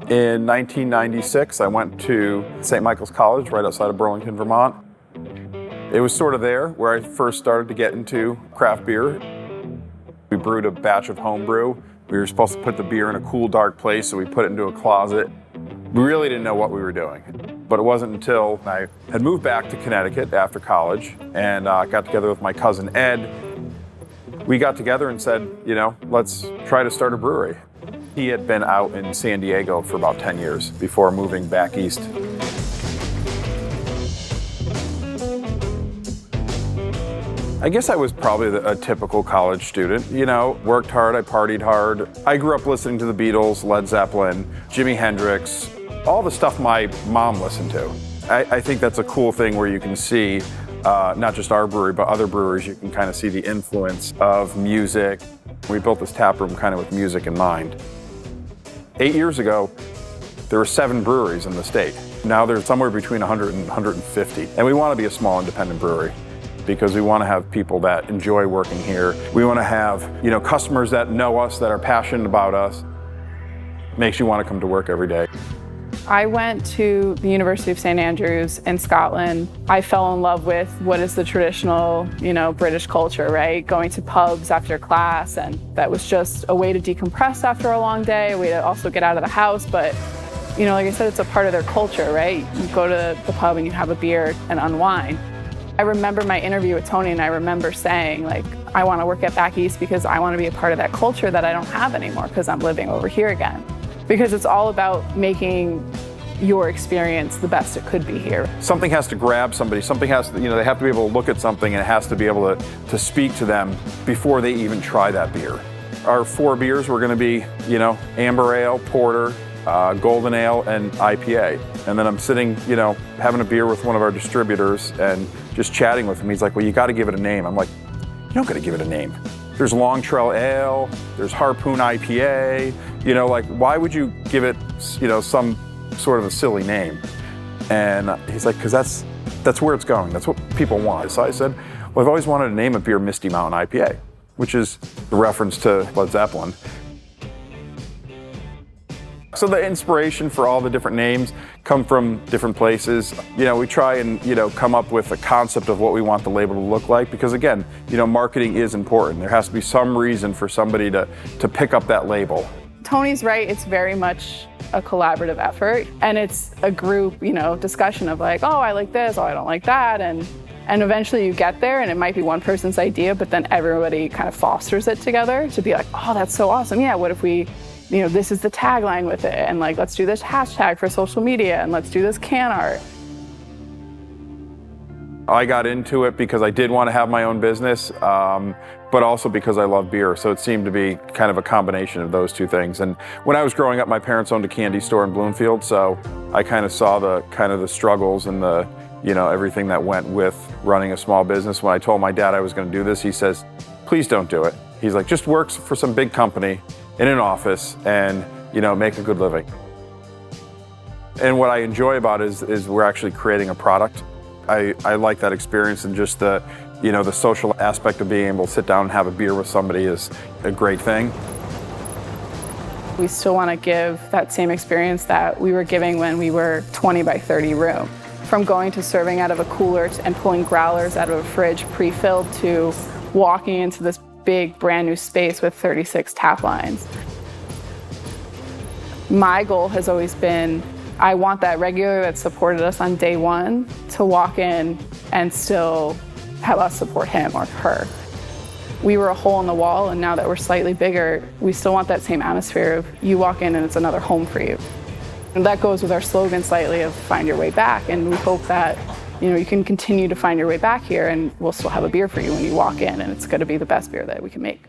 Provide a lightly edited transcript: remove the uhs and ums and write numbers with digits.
In 1996, I went to St. Michael's College right outside of Burlington, Vermont. It was sort of there where I first started to get into craft beer. We brewed a batch of home brew. We were supposed to put the beer in a cool, dark place, so we put it into a closet. We really didn't know what we were doing. But it wasn't until I had moved back to Connecticut after college and got together with my cousin Ed. We got together and said, let's try to start a brewery. He had been out in San Diego for about 10 years before moving back east. I guess I was probably a typical college student. Worked hard, I partied hard. I grew up listening to the Beatles, Led Zeppelin, Jimi Hendrix, all the stuff my mom listened to. I think that's a cool thing where you can see, not just our brewery, but other breweries, you can kind of see the influence of music. We built this tap room kind of with music in mind. 8 years ago, there were 7 breweries in the state. Now there's somewhere between 100 and 150. And we want to be a small independent brewery because we want to have people that enjoy working here. We want to have, customers that know us, that are passionate about us. Makes you want to come to work every day. I went to the University of St. Andrews in Scotland. I fell in love with what is the traditional, British culture, right? Going to pubs after class, and that was just a way to decompress after a long day, a way to also get out of the house. But, like I said, it's a part of their culture, right? You go to the pub and you have a beer and unwind. I remember my interview with Tony, and I remember saying, I want to work at back east because I want to be a part of that culture that I don't have anymore because I'm living over here again. Because it's all about making your experience the best it could be here. Something has to grab somebody. Something has to, they have to be able to look at something, and it has to be able to speak to them before they even try that beer. Our 4 beers were going to be, amber ale, porter, golden ale, and IPA. And then I'm sitting, having a beer with one of our distributors and just chatting with him. He's like, well, you got to give it a name. I'm like, you don't got to give it a name. There's Long Trail Ale, there's Harpoon IPA, why would you give it, some sort of a silly name? And he's like, because that's where it's going. That's what people want. So I said, well, I've always wanted to name a beer Misty Mountain IPA, which is a reference to Led Zeppelin. So the inspiration for all the different names come from different places. We try and, come up with a concept of what we want the label to look like because, again, marketing is important. There has to be some reason for somebody to pick up that label. Tony's right. It's very much a collaborative effort, and it's a group, discussion of oh, I like this, oh, I don't like that, and eventually you get there, and it might be one person's idea, but then everybody kind of fosters it together to be like, oh, that's so awesome. Yeah, what if we, this is the tagline with it, and let's do this hashtag for social media, and let's do this can art. I got into it because I did want to have my own business, but also because I love beer. So it seemed to be kind of a combination of those two things. And when I was growing up, my parents owned a candy store in Bloomfield, so I kind of saw the struggles and the, everything that went with running a small business. When I told my dad I was going to do this, he says, please don't do it. He's like, just work for some big company in an office and, make a good living. And what I enjoy about it is we're actually creating a product. I like that experience, and just the social aspect of being able to sit down and have a beer with somebody is a great thing. We still want to give that same experience that we were giving when we were 20 by 30 room. From going to serving out of a cooler and pulling growlers out of a fridge pre-filled to walking into this big brand new space with 36 tap lines. My goal has always been, I want that regular that supported us on day one to walk in and still have us support him or her. We were a hole in the wall, and now that we're slightly bigger, we still want that same atmosphere of you walk in and it's another home for you. And that goes with our slogan slightly of find your way back, and we hope that you can continue to find your way back here, and we'll still have a beer for you when you walk in, and it's going to be the best beer that we can make.